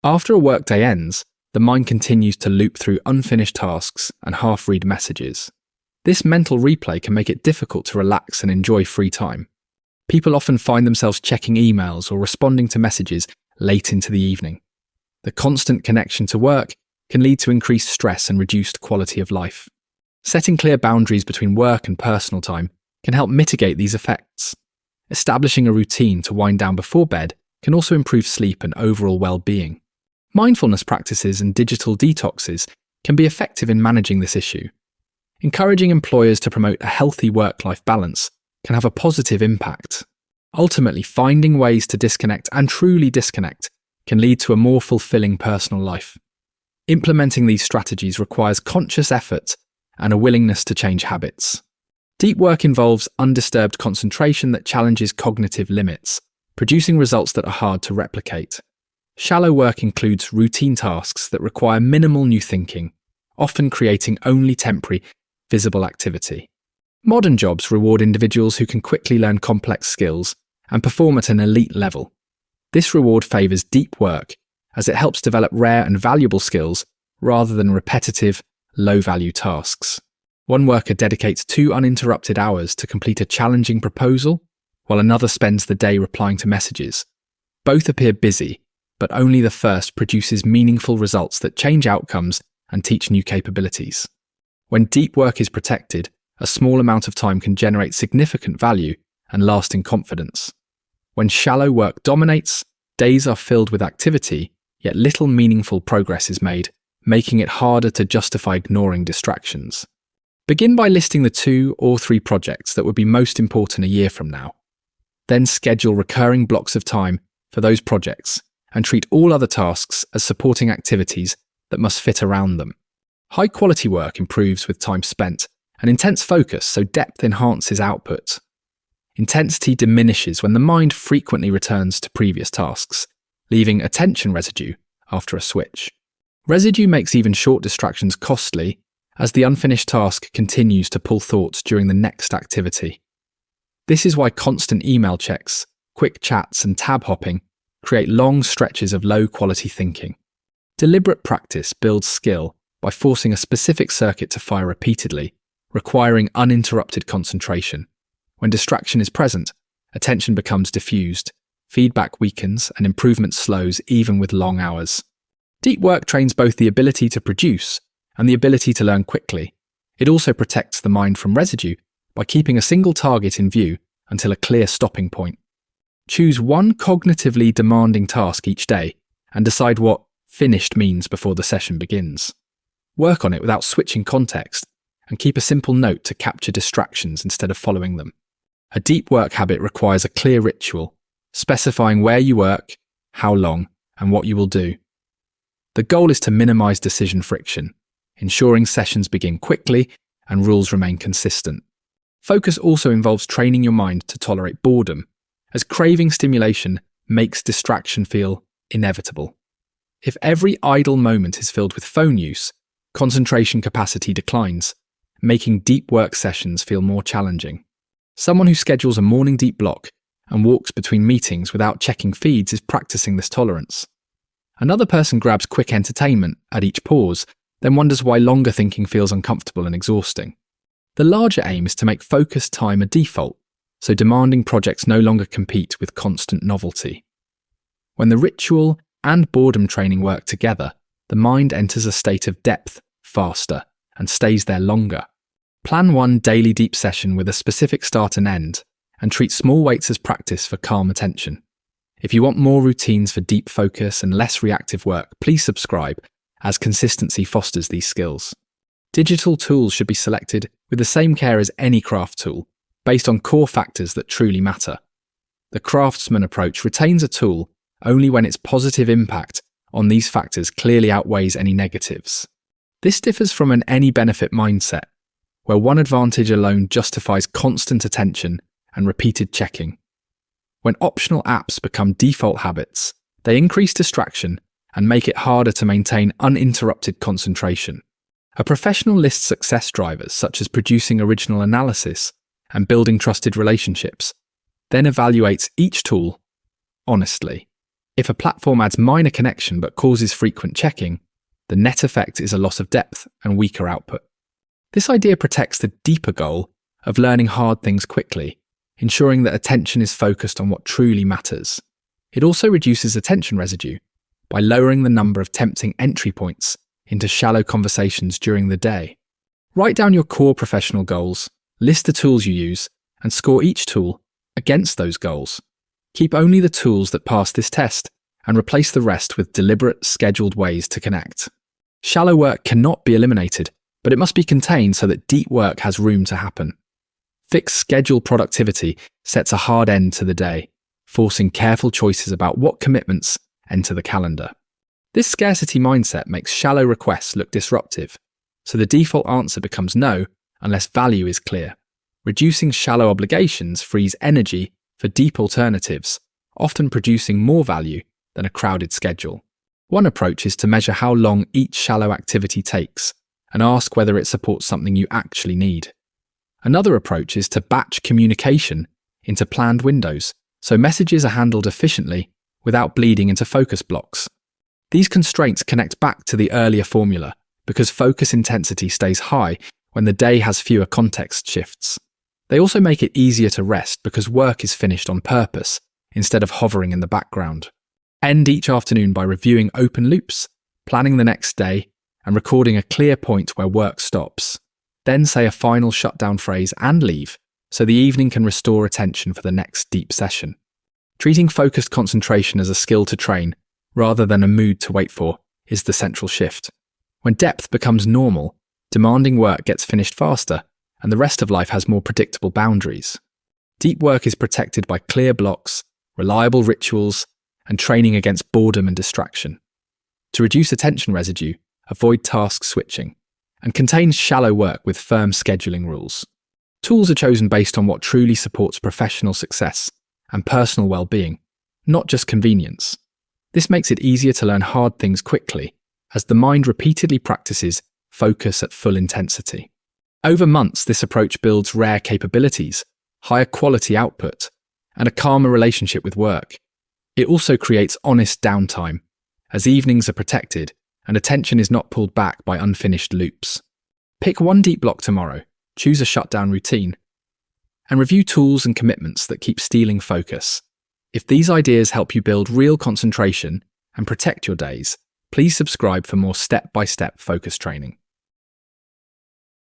After a workday ends, the mind continues to loop through unfinished tasks and half-read messages. This mental replay can make it difficult to relax and enjoy free time. People often find themselves checking emails or responding to messages late into the evening. The constant connection to work can lead to increased stress and reduced quality of life. Setting clear boundaries between work and personal time can help mitigate these effects. Establishing a routine to wind down before bed can also improve sleep and overall well-being. Mindfulness practices and digital detoxes can be effective in managing this issue. Encouraging employers to promote a healthy work-life balance can have a positive impact. Ultimately, finding ways to disconnect and truly disconnect can lead to a more fulfilling personal life. Implementing these strategies requires conscious effort and a willingness to change habits. Deep work involves undisturbed concentration that challenges cognitive limits, producing results that are hard to replicate. Shallow work includes routine tasks that require minimal new thinking, often creating only temporary, visible activity. Modern jobs reward individuals who can quickly learn complex skills and perform at an elite level. This reward favours deep work, as it helps develop rare and valuable skills rather than repetitive, low-value tasks. One worker dedicates 2 uninterrupted hours to complete a challenging proposal, while another spends the day replying to messages. Both appear busy, but only the first produces meaningful results that change outcomes and teach new capabilities. When deep work is protected, a small amount of time can generate significant value and lasting confidence. When shallow work dominates, days are filled with activity, yet little meaningful progress is made, making it harder to justify ignoring distractions. Begin by listing the 2 or 3 projects that would be most important a year from now. Then schedule recurring blocks of time for those projects and treat all other tasks as supporting activities that must fit around them. High-quality work improves with time spent and intense focus, so depth enhances output. Intensity diminishes when the mind frequently returns to previous tasks, leaving attention residue after a switch. Residue makes even short distractions costly, as the unfinished task continues to pull thoughts during the next activity. This is why constant email checks, quick chats, and tab hopping create long stretches of low-quality thinking. Deliberate practice builds skill by forcing a specific circuit to fire repeatedly, requiring uninterrupted concentration. When distraction is present, attention becomes diffused, feedback weakens, and improvement slows even with long hours. Deep work trains both the ability to produce and the ability to learn quickly. It also protects the mind from residue by keeping a single target in view until a clear stopping point. Choose one cognitively demanding task each day and decide what finished means before the session begins. Work on it without switching context and keep a simple note to capture distractions instead of following them. A deep work habit requires a clear ritual, specifying where you work, how long, and what you will do. The goal is to minimize decision friction, ensuring sessions begin quickly and rules remain consistent. Focus also involves training your mind to tolerate boredom, as craving stimulation makes distraction feel inevitable. If every idle moment is filled with phone use, concentration capacity declines, making deep work sessions feel more challenging. Someone who schedules a morning deep block and walks between meetings without checking feeds is practicing this tolerance. Another person grabs quick entertainment at each pause, then wonders why longer thinking feels uncomfortable and exhausting. The larger aim is to make focused time a default, so demanding projects no longer compete with constant novelty. When the ritual and boredom training work together, the mind enters a state of depth faster and stays there longer. Plan one daily deep session with a specific start and end, and treat small weights as practice for calm attention. If you want more routines for deep focus and less reactive work, please subscribe, as consistency fosters these skills. Digital tools should be selected with the same care as any craft tool, based on core factors that truly matter. The craftsman approach retains a tool only when its positive impact on these factors clearly outweighs any negatives. This differs from an any-benefit mindset, where one advantage alone justifies constant attention and repeated checking. When optional apps become default habits, they increase distraction and make it harder to maintain uninterrupted concentration. A professional lists success drivers such as producing original analysis and building trusted relationships, then evaluates each tool honestly. If a platform adds minor connection but causes frequent checking, the net effect is a loss of depth and weaker output. This idea protects the deeper goal of learning hard things quickly, ensuring that attention is focused on what truly matters. It also reduces attention residue by lowering the number of tempting entry points into shallow conversations during the day. Write down your core professional goals, list the tools you use, and score each tool against those goals. Keep only the tools that pass this test and replace the rest with deliberate, scheduled ways to connect. Shallow work cannot be eliminated, but it must be contained so that deep work has room to happen. Fixed schedule productivity sets a hard end to the day, forcing careful choices about what commitments enter the calendar. This scarcity mindset makes shallow requests look disruptive, so the default answer becomes no unless value is clear. Reducing shallow obligations frees energy for deep alternatives, often producing more value than a crowded schedule. One approach is to measure how long each shallow activity takes and ask whether it supports something you actually need. Another approach is to batch communication into planned windows, so messages are handled efficiently without bleeding into focus blocks. These constraints connect back to the earlier formula because focus intensity stays high when the day has fewer context shifts. They also make it easier to rest because work is finished on purpose instead of hovering in the background. End each afternoon by reviewing open loops, planning the next day, and recording a clear point where work stops. Then say a final shutdown phrase and leave, so the evening can restore attention for the next deep session. Treating focused concentration as a skill to train, rather than a mood to wait for, is the central shift. When depth becomes normal, demanding work gets finished faster, and the rest of life has more predictable boundaries. Deep work is protected by clear blocks, reliable rituals, and training against boredom and distraction. To reduce attention residue, avoid task switching, and contain shallow work with firm scheduling rules. Tools are chosen based on what truly supports professional success and personal well-being, not just convenience. This makes it easier to learn hard things quickly, as the mind repeatedly practices focus at full intensity. Over months, this approach builds rare capabilities, higher quality output, and a calmer relationship with work. It also creates honest downtime, as evenings are protected and attention is not pulled back by unfinished loops. Pick one deep block tomorrow, choose a shutdown routine, and review tools and commitments that keep stealing focus. If these ideas help you build real concentration and protect your days, please subscribe for more step-by-step focus training.